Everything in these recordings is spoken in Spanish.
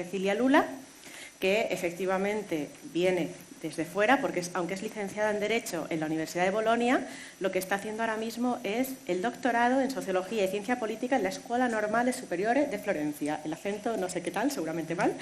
Cecilia Lula, que efectivamente viene desde fuera, porque aunque es licenciada en Derecho en la Universidad de Bolonia, lo que está haciendo ahora mismo es el doctorado en Sociología y Ciencia Política en la Escuela Normale Superiore de Florencia. El acento no sé qué tal, seguramente mal,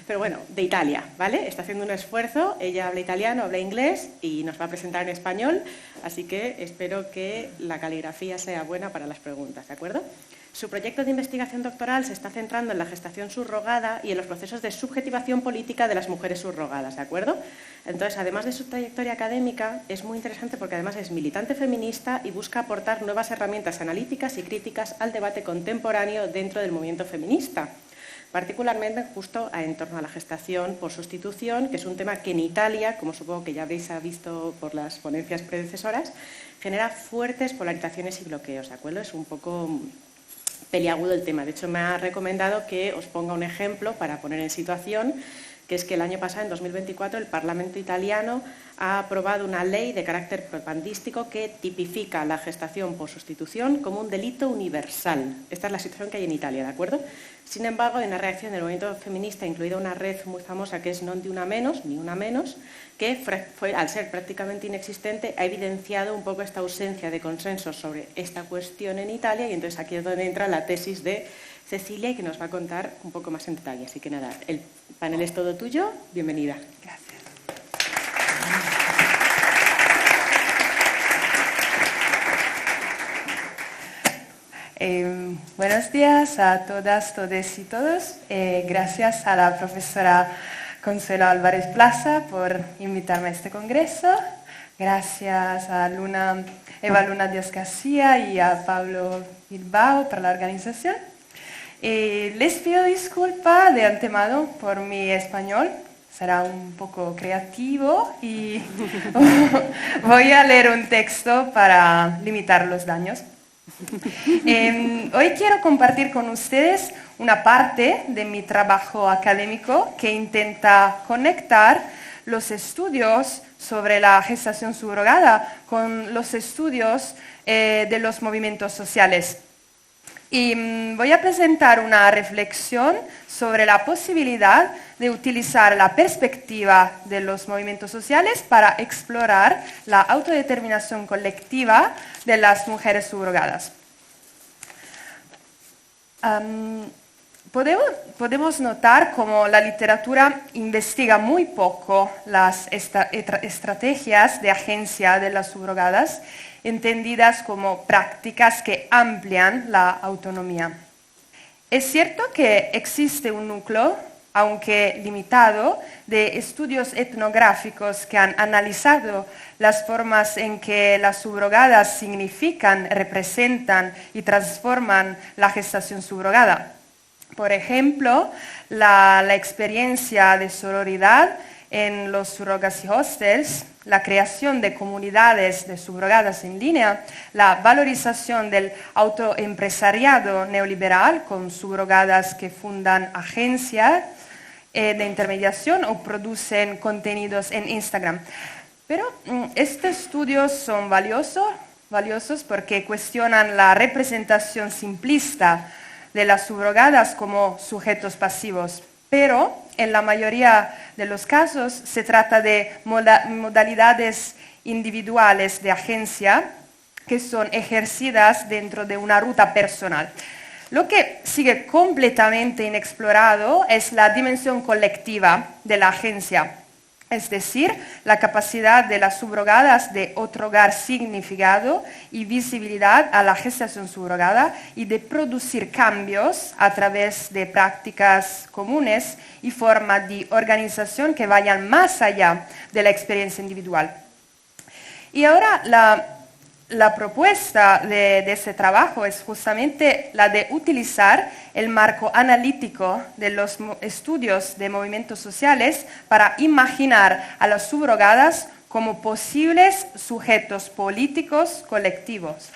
pero bueno, de Italia, ¿vale? Está haciendo un esfuerzo, ella habla italiano, habla inglés y nos va a presentar en español, así que espero que la caligrafía sea buena para las preguntas, ¿de acuerdo? Su proyecto de investigación doctoral se está centrando en la gestación subrogada y en los procesos de subjetivación política de las mujeres subrogadas, ¿de acuerdo? Entonces, además de su trayectoria académica, es muy interesante porque además es militante feminista y busca aportar nuevas herramientas analíticas y críticas al debate contemporáneo dentro del movimiento feminista, particularmente justo en torno a la gestación por sustitución, que es un tema que en Italia, como supongo que ya habréis visto por las ponencias predecesoras, genera fuertes polarizaciones y bloqueos, ¿de acuerdo? Es un poco peliagudo el tema. De hecho, me ha recomendado que os ponga un ejemplo para poner en situación, que es que el año pasado, en 2024, el Parlamento italiano ha aprobado una ley de carácter propagandístico que tipifica la gestación por sustitución como un delito universal. Esta es la situación que hay en Italia, ¿de acuerdo? Sin embargo, hay una reacción del movimiento feminista, incluida una red muy famosa que es Non Di Una Menos, ni una menos, que al ser prácticamente inexistente ha evidenciado un poco esta ausencia de consenso sobre esta cuestión en Italia, y entonces aquí es donde entra la tesis de Cecilia y que nos va a contar un poco más en detalle. Así que nada, el panel es todo tuyo. Bienvenida. Gracias. Buenos días a todas, todes y todos. Gracias a la profesora Consuelo Álvarez Plaza por invitarme a este congreso. Gracias a Eva Luna Díaz García y a Pablo Bilbao por la organización. Les pido disculpas de antemano por mi español. Será un poco creativo y voy a leer un texto para limitar los daños. Hoy quiero compartir con ustedes una parte de mi trabajo académico que intenta conectar los estudios sobre la gestación subrogada con los estudios de los movimientos sociales. Y voy a presentar una reflexión sobre la posibilidad de utilizar la perspectiva de los movimientos sociales para explorar la autodeterminación colectiva de las mujeres subrogadas. Podemos notar cómo la literatura investiga muy poco las estrategias de agencia de las subrogadas, entendidas como prácticas que amplían la autonomía. Es cierto que existe un núcleo, aunque limitado, de estudios etnográficos que han analizado las formas en que las subrogadas significan, representan y transforman la gestación subrogada. Por ejemplo, la experiencia de sororidad en los surrogacy hostels, la creación de comunidades de subrogadas en línea, la valorización del autoempresariado neoliberal con subrogadas que fundan agencias de intermediación o producen contenidos en Instagram. Pero estos estudios son valiosos porque cuestionan la representación simplista de las subrogadas como sujetos pasivos. Pero en la mayoría de los casos se trata de modalidades individuales de agencia que son ejercidas dentro de una ruta personal. Lo que sigue completamente inexplorado es la dimensión colectiva de la agencia, es decir, la capacidad de las subrogadas de otorgar significado y visibilidad a la gestación subrogada y de producir cambios a través de prácticas comunes y formas de organización que vayan más allá de la experiencia individual. Y ahora la propuesta de este trabajo es justamente la de utilizar el marco analítico de los estudios de movimientos sociales para imaginar a las subrogadas como posibles sujetos políticos colectivos.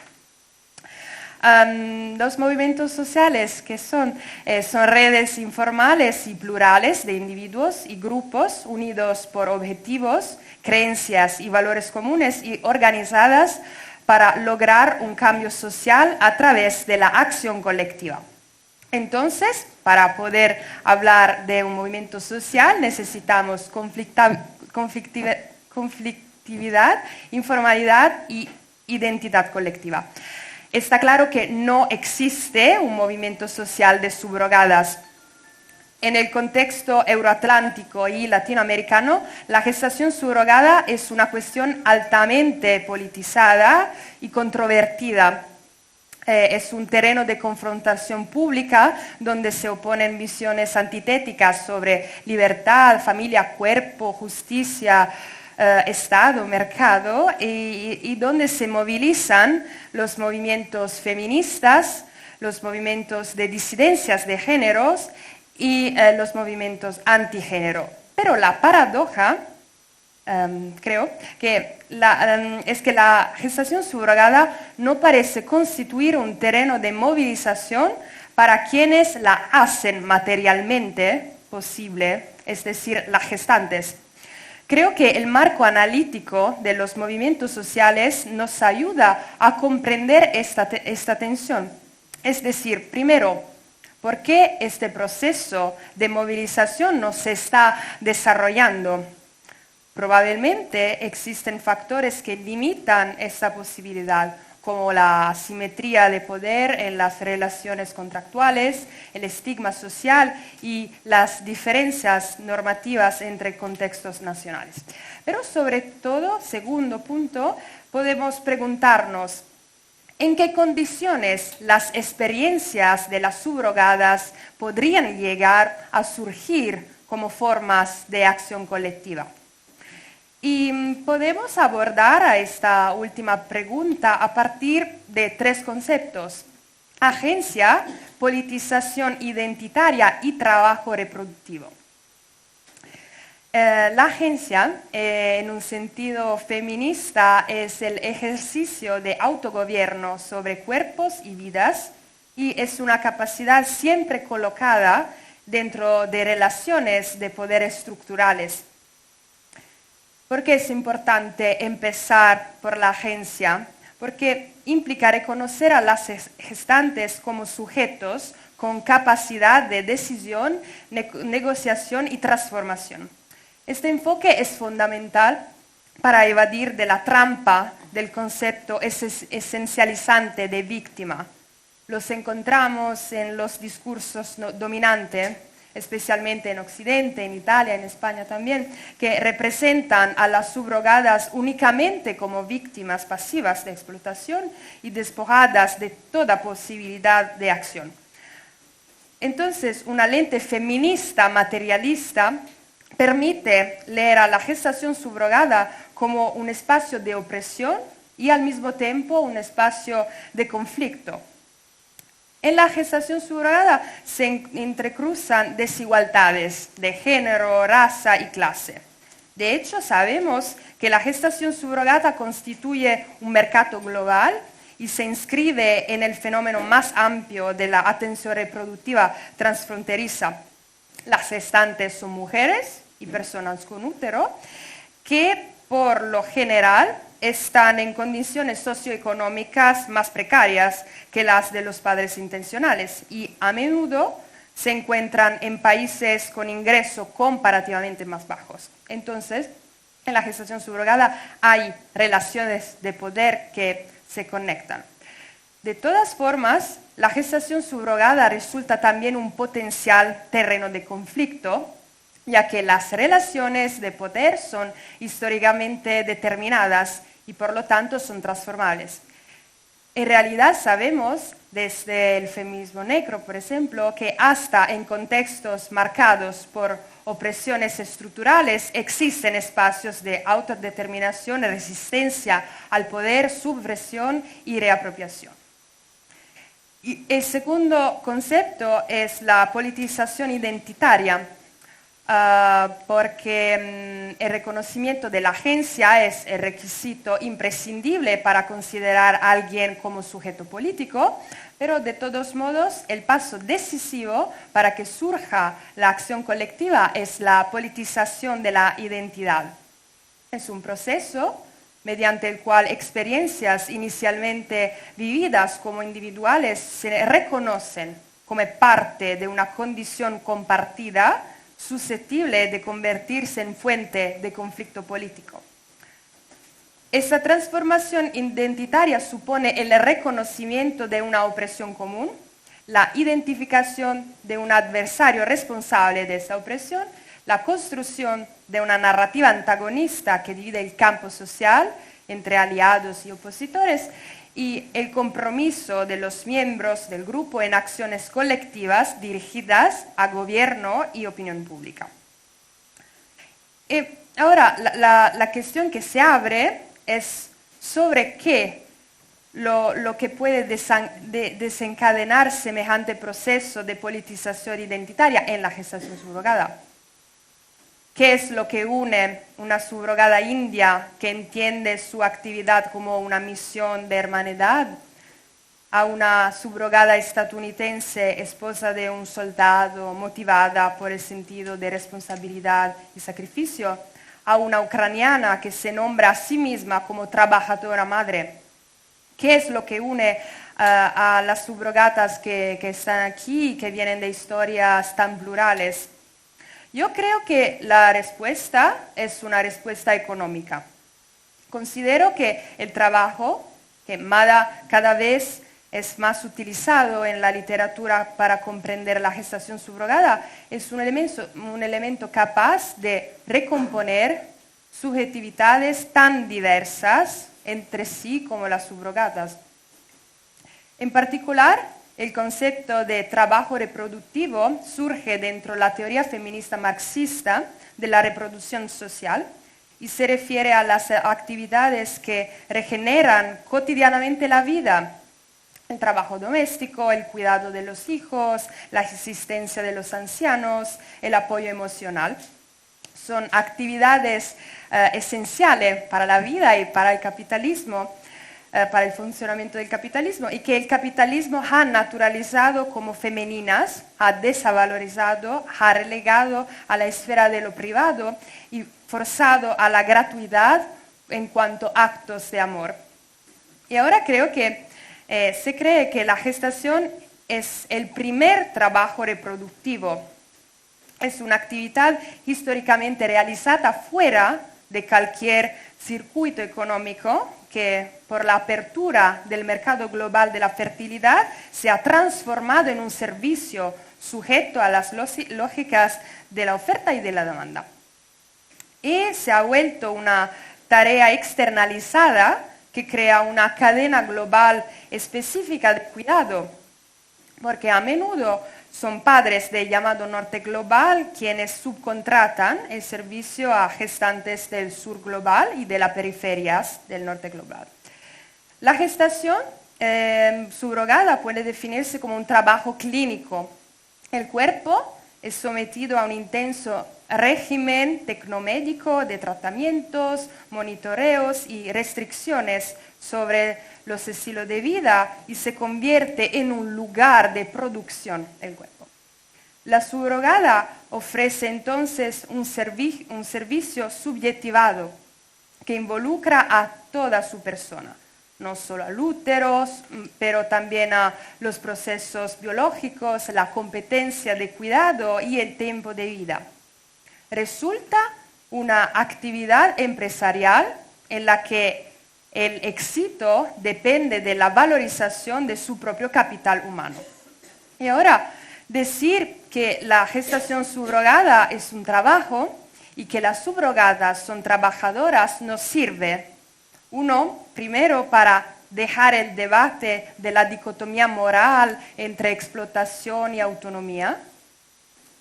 Los movimientos sociales, que son redes informales y plurales de individuos y grupos unidos por objetivos, creencias y valores comunes y organizadas para lograr un cambio social a través de la acción colectiva. Entonces, para poder hablar de un movimiento social necesitamos conflictividad, informalidad y identidad colectiva. Está claro que no existe un movimiento social de subrogadas. En el contexto euroatlántico y latinoamericano, la gestación subrogada es una cuestión altamente politizada y controvertida. Es un terreno de confrontación pública donde se oponen visiones antitéticas sobre libertad, familia, cuerpo, justicia, Estado, mercado, y donde se movilizan los movimientos feministas, los movimientos de disidencias de géneros y los movimientos antigénero. Pero la paradoja, creo, es que la gestación subrogada no parece constituir un terreno de movilización para quienes la hacen materialmente posible, es decir, las gestantes. Creo que el marco analítico de los movimientos sociales nos ayuda a comprender esta tensión. Es decir, primero, ¿por qué este proceso de movilización no se está desarrollando? Probablemente existen factores que limitan esta posibilidad, como la asimetría de poder en las relaciones contractuales, el estigma social y las diferencias normativas entre contextos nacionales. Pero sobre todo, segundo punto, podemos preguntarnos, ¿en qué condiciones las experiencias de las subrogadas podrían llegar a surgir como formas de acción colectiva? Y podemos abordar a esta última pregunta a partir de tres conceptos: agencia, politización identitaria y trabajo reproductivo. La agencia, en un sentido feminista, es el ejercicio de autogobierno sobre cuerpos y vidas, y es una capacidad siempre colocada dentro de relaciones de poder estructurales. ¿Por qué es importante empezar por la agencia? Porque implica reconocer a las gestantes como sujetos con capacidad de decisión, negociación y transformación. Este enfoque es fundamental para evadir de la trampa del concepto esencializante de víctima. Los encontramos en los discursos dominantes, especialmente en Occidente, en Italia, en España también, que representan a las subrogadas únicamente como víctimas pasivas de explotación y despojadas de toda posibilidad de acción. Entonces, una lente feminista materialista permite leer a la gestación subrogada como un espacio de opresión y al mismo tiempo un espacio de conflicto. En la gestación subrogada se entrecruzan desigualdades de género, raza y clase. De hecho, sabemos que la gestación subrogada constituye un mercado global y se inscribe en el fenómeno más amplio de la atención reproductiva transfronteriza. Las gestantes son mujeres y personas con útero que, por lo general, están en condiciones socioeconómicas más precarias que las de los padres intencionales y a menudo se encuentran en países con ingresos comparativamente más bajos. Entonces, en la gestación subrogada hay relaciones de poder que se conectan. De todas formas, la gestación subrogada resulta también un potencial terreno de conflicto, ya que las relaciones de poder son históricamente determinadas y por lo tanto son transformables. En realidad sabemos, desde el feminismo negro, por ejemplo, que hasta en contextos marcados por opresiones estructurales existen espacios de autodeterminación y resistencia al poder, subversión y reapropiación. Y el segundo concepto es la politización identitaria, porque el reconocimiento de la agencia es el requisito imprescindible para considerar a alguien como sujeto político, pero de todos modos el paso decisivo para que surja la acción colectiva es la politización de la identidad. Es un proceso mediante el cual experiencias inicialmente vividas como individuales se reconocen como parte de una condición compartida susceptible de convertirse en fuente de conflicto político. Esta transformación identitaria supone el reconocimiento de una opresión común, la identificación de un adversario responsable de esa opresión, la construcción de una narrativa antagonista que divide el campo social entre aliados y opositores y el compromiso de los miembros del grupo en acciones colectivas dirigidas a gobierno y opinión pública. Ahora, la cuestión que se abre es sobre qué lo que puede desencadenar semejante proceso de politización identitaria en la gestación subrogada. ¿Qué es lo que une una subrogada india que entiende su actividad como una misión de hermandad a una subrogada estadounidense, esposa de un soldado, motivada por el sentido de responsabilidad y sacrificio, a una ucraniana que se nombra a sí misma como trabajadora madre? ¿Qué es lo que une a las subrogatas que están aquí y que vienen de historias tan plurales? Yo creo que la respuesta es una respuesta económica. Considero que el trabajo, que cada vez es más utilizado en la literatura para comprender la gestación subrogada, es un elemento capaz de recomponer subjetividades tan diversas entre sí como las subrogadas. En particular, el concepto de trabajo reproductivo surge dentro de la teoría feminista marxista de la reproducción social y se refiere a las actividades que regeneran cotidianamente la vida: el trabajo doméstico, el cuidado de los hijos, la asistencia de los ancianos, el apoyo emocional. Son actividades esenciales para la vida y para el capitalismo, para el funcionamiento del capitalismo, y que el capitalismo ha naturalizado como femeninas, ha desvalorizado, ha relegado a la esfera de lo privado y forzado a la gratuidad en cuanto a actos de amor. Y ahora creo que se cree que la gestación es el primer trabajo reproductivo. Es una actividad históricamente realizada fuera de cualquier circuito económico que por la apertura del mercado global de la fertilidad se ha transformado en un servicio sujeto a las lógicas de la oferta y de la demanda. Y se ha vuelto una tarea externalizada que crea una cadena global específica de cuidado, porque a menudo son padres del llamado norte global quienes subcontratan el servicio a gestantes del sur global y de las periferias del norte global. La gestación subrogada puede definirse como un trabajo clínico. El cuerpo es sometido a un intenso régimen tecnomédico de tratamientos, monitoreos y restricciones sobre los estilos de vida y se convierte en un lugar de producción del cuerpo. La subrogada ofrece entonces un servicio subjetivado que involucra a toda su persona, no solo al útero, pero también a los procesos biológicos, la competencia de cuidado y el tiempo de vida. Resulta una actividad empresarial en la que el éxito depende de la valorización de su propio capital humano. Y ahora, decir que la gestación subrogada es un trabajo y que las subrogadas son trabajadoras nos sirve, primero para dejar el debate de la dicotomía moral entre explotación y autonomía,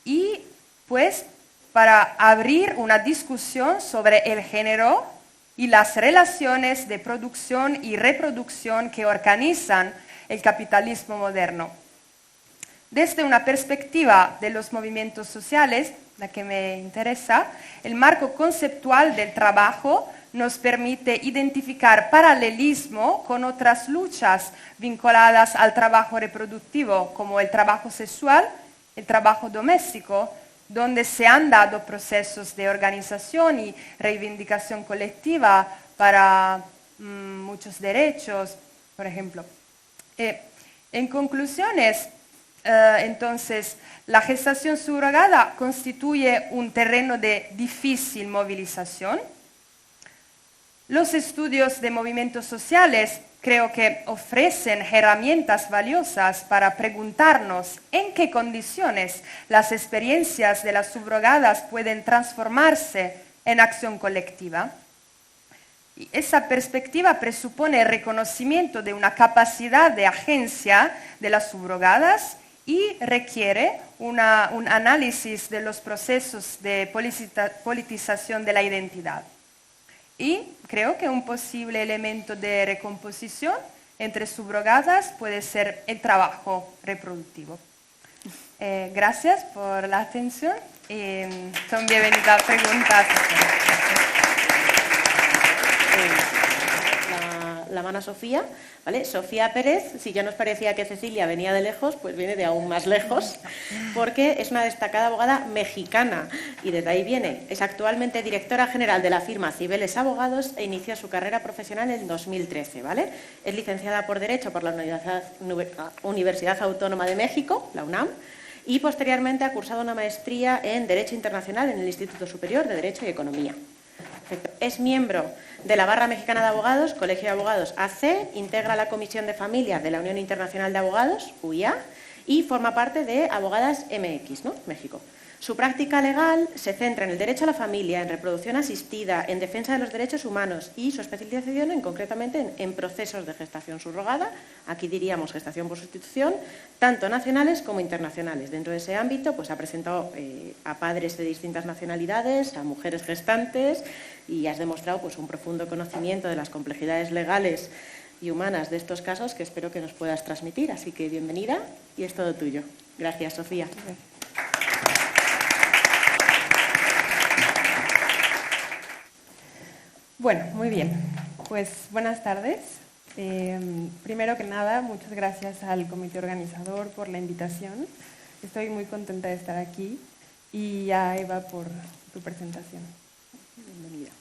y pues para abrir una discusión sobre el género y las relaciones de producción y reproducción que organizan el capitalismo moderno. Desde una perspectiva de los movimientos sociales, la que me interesa, el marco conceptual del trabajo nos permite identificar paralelismo con otras luchas vinculadas al trabajo reproductivo, como el trabajo sexual, el trabajo doméstico, donde se han dado procesos de organización y reivindicación colectiva para muchos derechos, por ejemplo. En conclusiones, Entonces, la gestación subrogada constituye un terreno de difícil movilización. Los estudios de movimientos sociales creo que ofrecen herramientas valiosas para preguntarnos en qué condiciones las experiencias de las subrogadas pueden transformarse en acción colectiva. Y esa perspectiva presupone el reconocimiento de una capacidad de agencia de las subrogadas y requiere un análisis de los procesos de politización de la identidad. Y creo que un posible elemento de recomposición entre subrogadas puede ser el trabajo reproductivo. Gracias por la atención y son bienvenidas preguntas. La mano a Sofía, ¿vale? Sofía Pérez, si ya nos parecía que Cecilia venía de lejos, pues viene de aún más lejos, porque es una destacada abogada mexicana y desde ahí viene. Es actualmente directora general de la firma Cibeles Abogados e inició su carrera profesional en 2013, ¿vale? Es licenciada por Derecho por la Universidad Autónoma de México, la UNAM, y posteriormente ha cursado una maestría en Derecho Internacional en el Instituto Superior de Derecho y Economía. Es miembro de la Barra Mexicana de Abogados, Colegio de Abogados AC, integra la Comisión de Familia de la Unión Internacional de Abogados, UIA, y forma parte de Abogadas MX, ¿no? México. Su práctica legal se centra en el derecho a la familia, en reproducción asistida, en defensa de los derechos humanos y su especialización concretamente en procesos de gestación subrogada, aquí diríamos gestación por sustitución, tanto nacionales como internacionales. Dentro de ese ámbito pues, ha presentado a padres de distintas nacionalidades, a mujeres gestantes y has demostrado pues, un profundo conocimiento de las complejidades legales y humanas de estos casos que espero que nos puedas transmitir. Así que bienvenida y es todo tuyo. Gracias, Sofía. Bueno, muy bien. Pues buenas tardes. Primero que nada, muchas gracias al comité organizador por la invitación. Estoy muy contenta de estar aquí y a Eva por tu presentación. Bienvenida.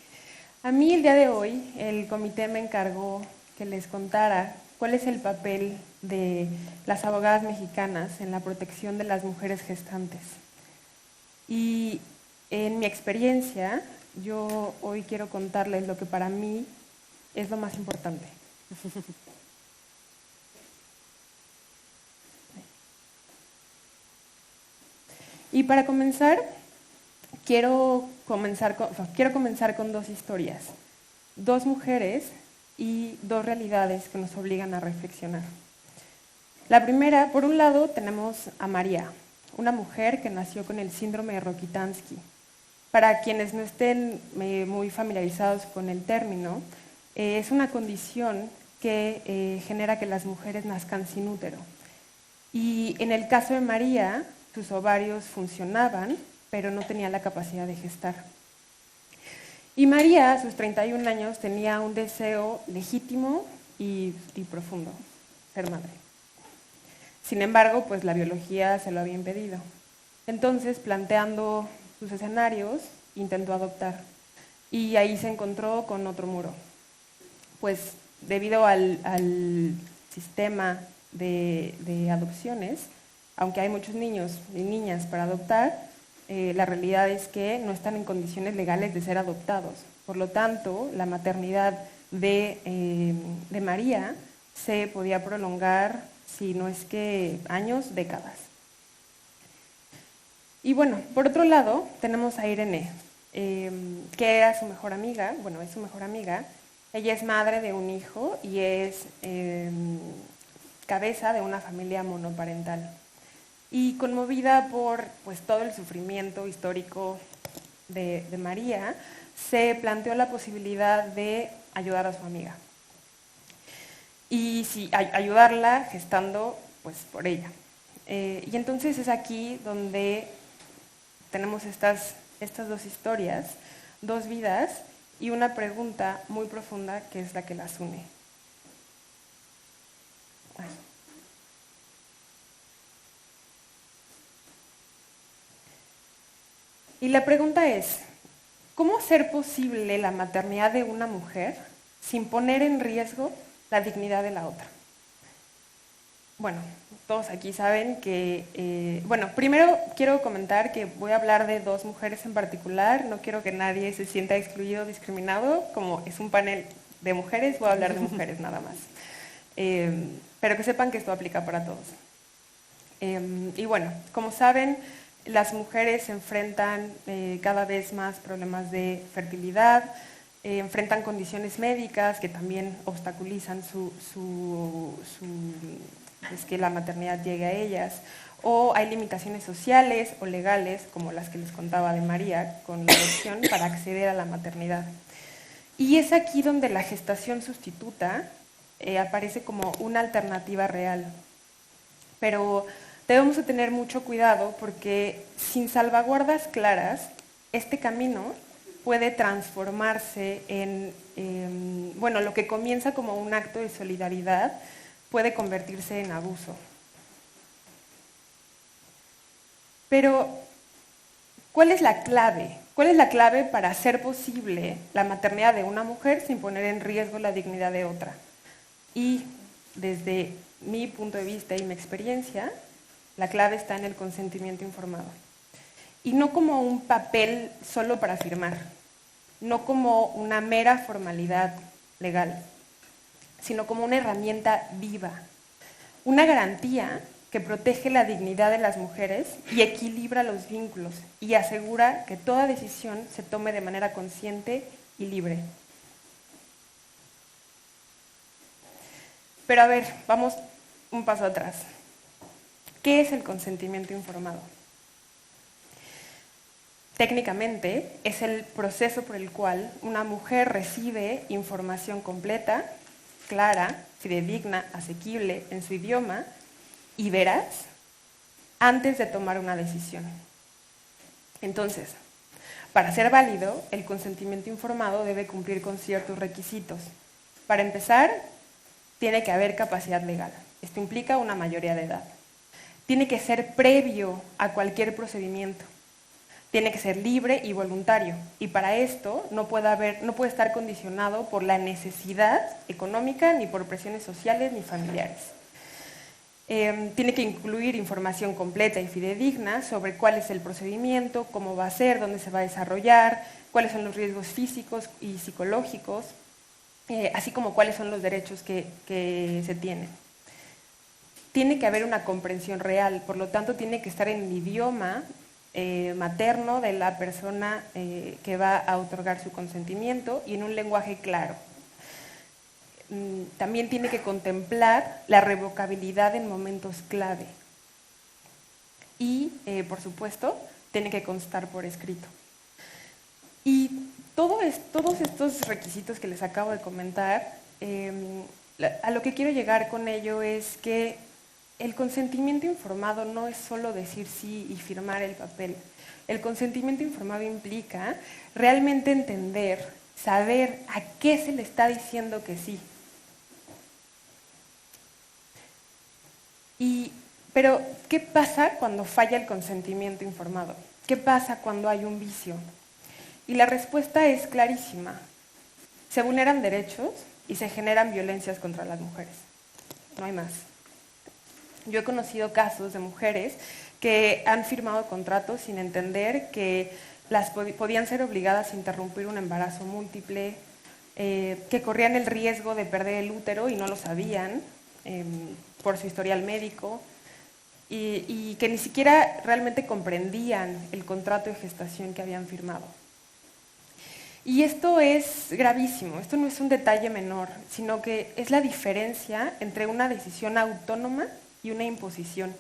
A mí el día de hoy el comité me encargó que les contara cuál es el papel de las abogadas mexicanas en la protección de las mujeres gestantes. Y en mi experiencia, yo hoy quiero contarles lo que para mí es lo más importante. Y para comenzar, quiero comenzar con dos historias, dos mujeres y dos realidades que nos obligan a reflexionar. La primera, por un lado, tenemos a María, una mujer que nació con el síndrome de Rokitansky. Para quienes no estén muy familiarizados con el término, es una condición que genera que las mujeres nazcan sin útero. Y en el caso de María, sus ovarios funcionaban, pero no tenía la capacidad de gestar. Y María, a sus 31 años, tenía un deseo legítimo y profundo, ser madre. Sin embargo, pues la biología se lo había impedido. Entonces, planteando sus escenarios, intentó adoptar. Y ahí se encontró con otro muro. Pues debido al sistema de adopciones, aunque hay muchos niños y niñas para adoptar, la realidad es que no están en condiciones legales de ser adoptados. Por lo tanto, la maternidad de María se podía prolongar, si no es que años, décadas. Y bueno, por otro lado, tenemos a Irene, que era su mejor amiga, bueno, es su mejor amiga. Ella es madre de un hijo y es cabeza de una familia monoparental. Y conmovida por pues, todo el sufrimiento histórico de María, se planteó la posibilidad de ayudar a su amiga. Y sí, ayudarla gestando pues, por ella. Y entonces es aquí donde tenemos estas dos historias, dos vidas y una pregunta muy profunda que es la que las une. Y la pregunta es, ¿cómo hacer posible la maternidad de una mujer sin poner en riesgo la dignidad de la otra? bueno, todos aquí saben que, bueno, primero quiero comentar que voy a hablar de dos mujeres en particular, no quiero que nadie se sienta excluido o discriminado, como es un panel de mujeres, voy a hablar de mujeres nada más. Pero que sepan que esto aplica para todos. Y bueno, como saben, las mujeres se enfrentan cada vez más problemas de fertilidad, enfrentan condiciones médicas que también obstaculizan pues, que la maternidad llegue a ellas, o hay limitaciones sociales o legales, como las que les contaba de María, con la adopción para acceder a la maternidad. Y es aquí donde la gestación sustituta aparece como una alternativa real. Pero debemos de tener mucho cuidado porque sin salvaguardas claras, este camino puede transformarse en, bueno, lo que comienza como un acto de solidaridad puede convertirse en abuso. Pero, ¿cuál es la clave? ¿Cuál es la clave para hacer posible la maternidad de una mujer sin poner en riesgo la dignidad de otra? Y desde mi punto de vista y mi experiencia, la clave está en el consentimiento informado. Y no como un papel solo para firmar, no como una mera formalidad legal, sino como una herramienta viva, una garantía que protege la dignidad de las mujeres y equilibra los vínculos y asegura que toda decisión se tome de manera consciente y libre. Pero a ver, vamos un paso atrás. ¿Qué es el consentimiento informado? Técnicamente, es el proceso por el cual una mujer recibe información completa, clara, fidedigna, asequible en su idioma y veraz antes de tomar una decisión. Entonces, para ser válido, el consentimiento informado debe cumplir con ciertos requisitos. Para empezar, tiene que haber capacidad legal. Esto implica una mayoría de edad. Tiene que ser previo a cualquier procedimiento. Tiene que ser libre y voluntario. Y para esto no puede estar condicionado por la necesidad económica, ni por presiones sociales ni familiares. Tiene que incluir información completa y fidedigna sobre cuál es el procedimiento, cómo va a ser, dónde se va a desarrollar, cuáles son los riesgos físicos y psicológicos, así como cuáles son los derechos que se tienen. Tiene que haber una comprensión real, por lo tanto tiene que estar en el idioma materno de la persona que va a otorgar su consentimiento y en un lenguaje claro. También tiene que contemplar la revocabilidad en momentos clave y, por supuesto, tiene que constar por escrito. Y todos estos requisitos que les acabo de comentar, a lo que quiero llegar con ello es que el consentimiento informado no es solo decir sí y firmar el papel. El consentimiento informado implica realmente entender, saber a qué se le está diciendo que sí. Pero, ¿qué pasa cuando falla el consentimiento informado? ¿Qué pasa cuando hay un vicio? Y la respuesta es clarísima. Se vulneran derechos y se generan violencias contra las mujeres. No hay más. Yo he conocido casos de mujeres que han firmado contratos sin entender que podían ser obligadas a interrumpir un embarazo múltiple, que corrían el riesgo de perder el útero y no lo sabían por su historial médico, y que ni siquiera realmente comprendían el contrato de gestación que habían firmado. Y esto es gravísimo, esto no es un detalle menor, sino que es la diferencia entre una decisión autónoma y una imposición.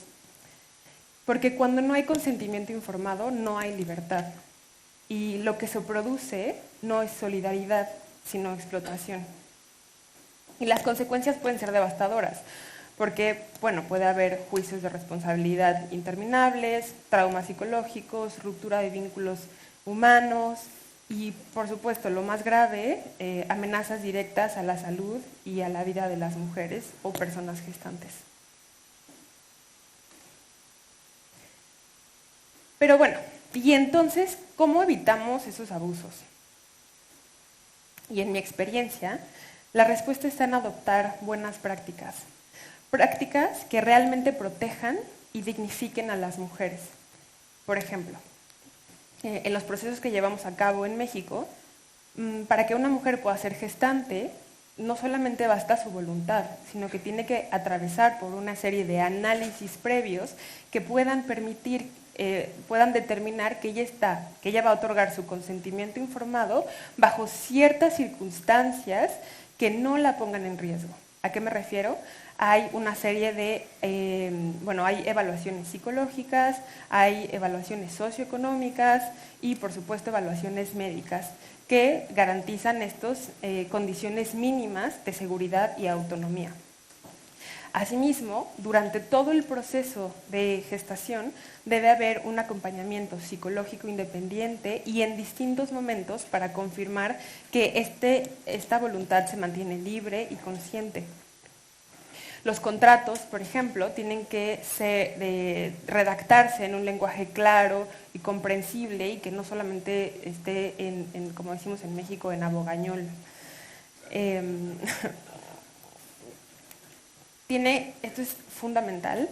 Porque cuando no hay consentimiento informado, no hay libertad. Y lo que se produce no es solidaridad, sino explotación. Y las consecuencias pueden ser devastadoras, porque, bueno, puede haber juicios de responsabilidad interminables, traumas psicológicos, ruptura de vínculos humanos y, por supuesto, lo más grave, amenazas directas a la salud y a la vida de las mujeres o personas gestantes. Pero bueno, y entonces, ¿cómo evitamos esos abusos? Y en mi experiencia, la respuesta está en adoptar buenas prácticas. prácticas que realmente protejan y dignifiquen a las mujeres. Por ejemplo, en los procesos que llevamos a cabo en México, para que una mujer pueda ser gestante, no solamente basta su voluntad, sino que tiene que atravesar por una serie de análisis previos que puedan permitir, puedan determinar que ella va a otorgar su consentimiento informado bajo ciertas circunstancias que no la pongan en riesgo. ¿A qué me refiero? Hay una serie de, hay evaluaciones psicológicas, hay evaluaciones socioeconómicas y, por supuesto, evaluaciones médicas que garantizan estas condiciones mínimas de seguridad y autonomía. Asimismo, durante todo el proceso de gestación debe haber un acompañamiento psicológico independiente y en distintos momentos para confirmar que esta voluntad se mantiene libre y consciente. Los contratos, por ejemplo, tienen que redactarse en un lenguaje claro y comprensible y que no solamente esté, como decimos en México, en abogañol. Esto es fundamental,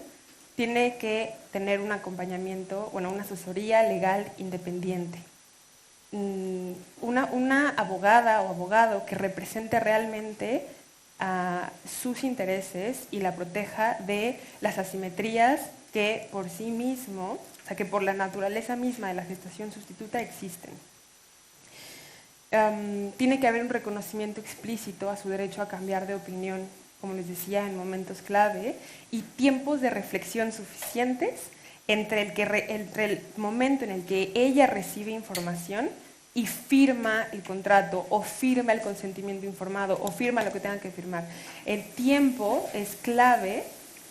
tiene que tener un acompañamiento, una asesoría legal independiente. Una abogada o abogado que represente realmente a sus intereses y la proteja de las asimetrías que por sí mismo, o sea, que por la naturaleza misma de la gestación sustituta existen. Tiene que haber un reconocimiento explícito a su derecho a cambiar de opinión, como les decía, en momentos clave, y tiempos de reflexión suficientes entre el momento en el que ella recibe información y firma el contrato, o firma el consentimiento informado, o firma lo que tenga que firmar. El tiempo es clave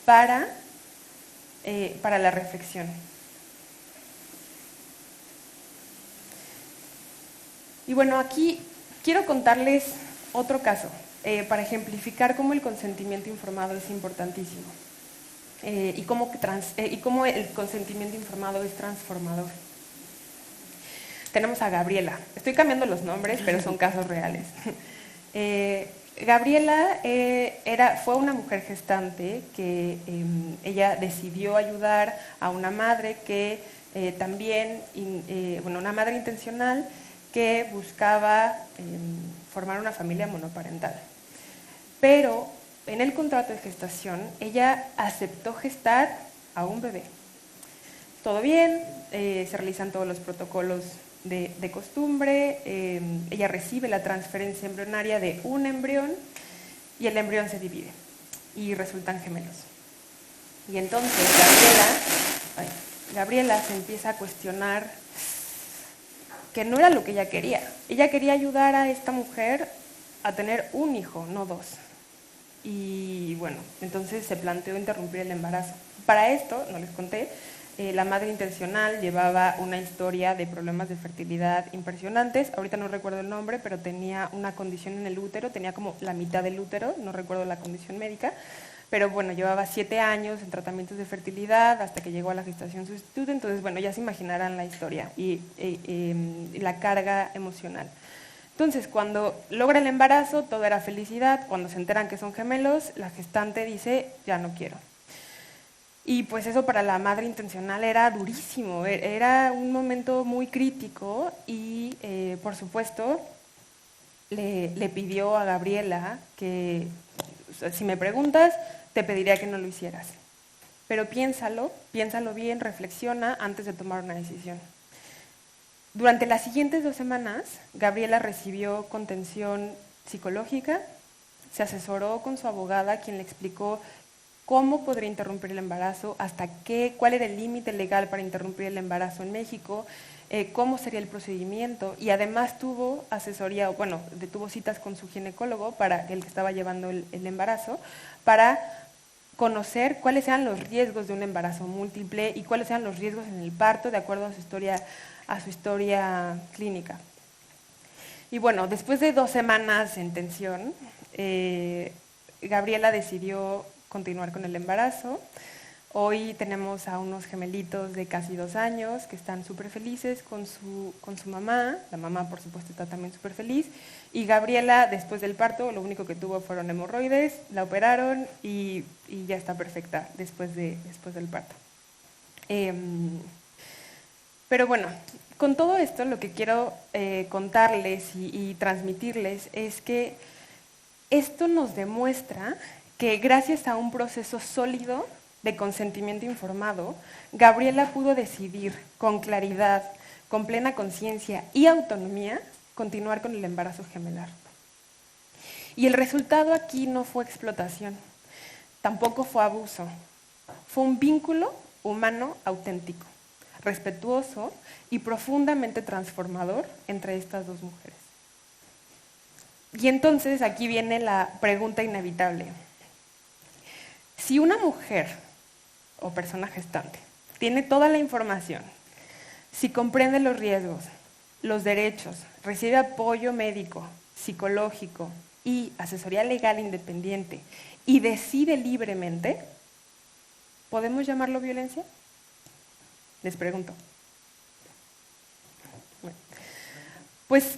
para la reflexión. Y bueno, aquí quiero contarles otro caso, para ejemplificar cómo el consentimiento informado es importantísimo, y cómo el consentimiento informado es transformador. Tenemos a Gabriela. Estoy cambiando los nombres, pero son casos reales. Gabriela fue una mujer gestante que ella decidió ayudar a una madre que una madre intencional que buscaba formar una familia monoparental. Pero en el contrato de gestación, ella aceptó gestar a un bebé. Todo bien, se realizan todos los protocolos de costumbre, ella recibe la transferencia embrionaria de un embrión y el embrión se divide y resultan gemelos. Y entonces Gabriela se empieza a cuestionar que no era lo que ella quería. Ella quería ayudar a esta mujer a tener un hijo, no dos. Y bueno, entonces se planteó interrumpir el embarazo. Para esto, no les conté, la madre intencional llevaba una historia de problemas de fertilidad impresionantes. Ahorita no recuerdo el nombre, pero tenía una condición en el útero, tenía como la mitad del útero, no recuerdo la condición médica, pero bueno, llevaba 7 años en tratamientos de fertilidad hasta que llegó a la gestación sustituta. Entonces, bueno, ya se imaginarán la historia y la carga emocional. Entonces, cuando logra el embarazo, todo era felicidad. Cuando se enteran que son gemelos, la gestante dice, ya no quiero. Y pues eso para la madre intencional era durísimo, era un momento muy crítico y por supuesto le pidió a Gabriela que, o sea, si me preguntas, te pediría que no lo hicieras. Pero piénsalo bien, reflexiona antes de tomar una decisión. Durante las siguientes 2 semanas, Gabriela recibió contención psicológica, se asesoró con su abogada, quien le explicó cómo podría interrumpir el embarazo, cuál era el límite legal para interrumpir el embarazo en México, cómo sería el procedimiento, y además tuvo asesoría, tuvo citas con su ginecólogo, para el que estaba llevando el embarazo, para conocer cuáles eran los riesgos de un embarazo múltiple y cuáles eran los riesgos en el parto, de acuerdo a su historia clínica. Y bueno, después de 2 semanas en tensión, Gabriela decidió continuar con el embarazo. Hoy tenemos a unos gemelitos de casi 2 años que están súper felices con su mamá. La mamá, por supuesto, está también súper feliz. Y Gabriela, después del parto, lo único que tuvo fueron hemorroides, la operaron y ya está perfecta después del parto. Pero bueno, con todo esto lo que quiero contarles y transmitirles es que esto nos demuestra que gracias a un proceso sólido de consentimiento informado, Gabriela pudo decidir con claridad, con plena conciencia y autonomía, continuar con el embarazo gemelar. Y el resultado aquí no fue explotación, tampoco fue abuso, fue un vínculo humano auténtico, respetuoso y profundamente transformador entre estas dos mujeres. Y entonces aquí viene la pregunta inevitable. Si una mujer o persona gestante tiene toda la información, si comprende los riesgos, los derechos, recibe apoyo médico, psicológico y asesoría legal independiente y decide libremente, ¿podemos llamarlo violencia? Les pregunto. Bueno, pues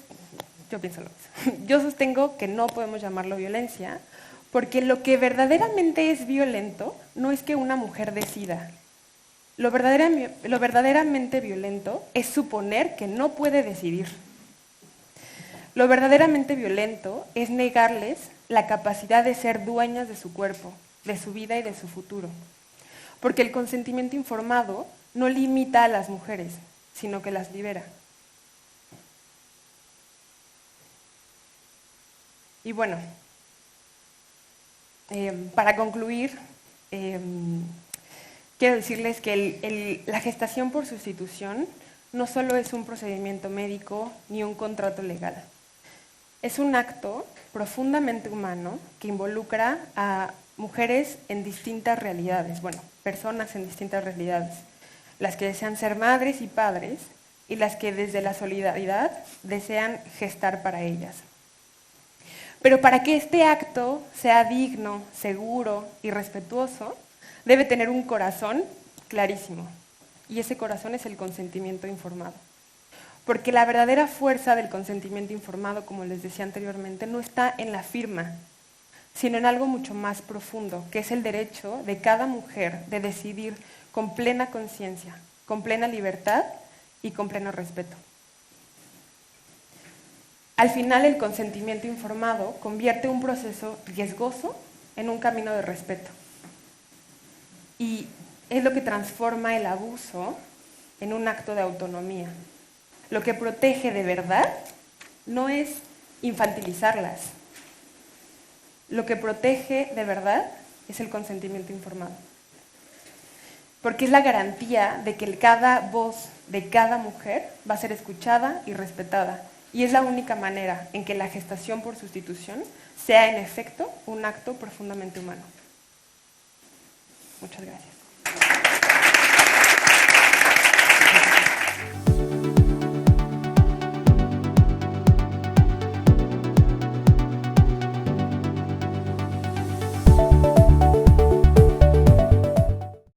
yo pienso lo mismo. Yo sostengo que no podemos llamarlo violencia porque lo que verdaderamente es violento no es que una mujer decida. Lo verdaderamente violento es suponer que no puede decidir. Lo verdaderamente violento es negarles la capacidad de ser dueñas de su cuerpo, de su vida y de su futuro. Porque el consentimiento informado no limita a las mujeres, sino que las libera. Y bueno, para concluir, quiero decirles que la gestación por sustitución no solo es un procedimiento médico ni un contrato legal. Es un acto profundamente humano que involucra a mujeres en distintas realidades, bueno, personas en distintas realidades, las que desean ser madres y padres y las que desde la solidaridad desean gestar para ellas. Pero para que este acto sea digno, seguro y respetuoso, debe tener un corazón clarísimo. Y ese corazón es el consentimiento informado. Porque la verdadera fuerza del consentimiento informado, como les decía anteriormente, no está en la firma, sino en algo mucho más profundo, que es el derecho de cada mujer de decidir con plena conciencia, con plena libertad y con pleno respeto. Al final, el consentimiento informado convierte un proceso riesgoso en un camino de respeto. Y es lo que transforma el abuso en un acto de autonomía. Lo que protege de verdad no es infantilizarlas. Lo que protege de verdad es el consentimiento informado. Porque es la garantía de que cada voz de cada mujer va a ser escuchada y respetada. Y es la única manera en que la gestación por sustitución sea en efecto un acto profundamente humano. Muchas gracias.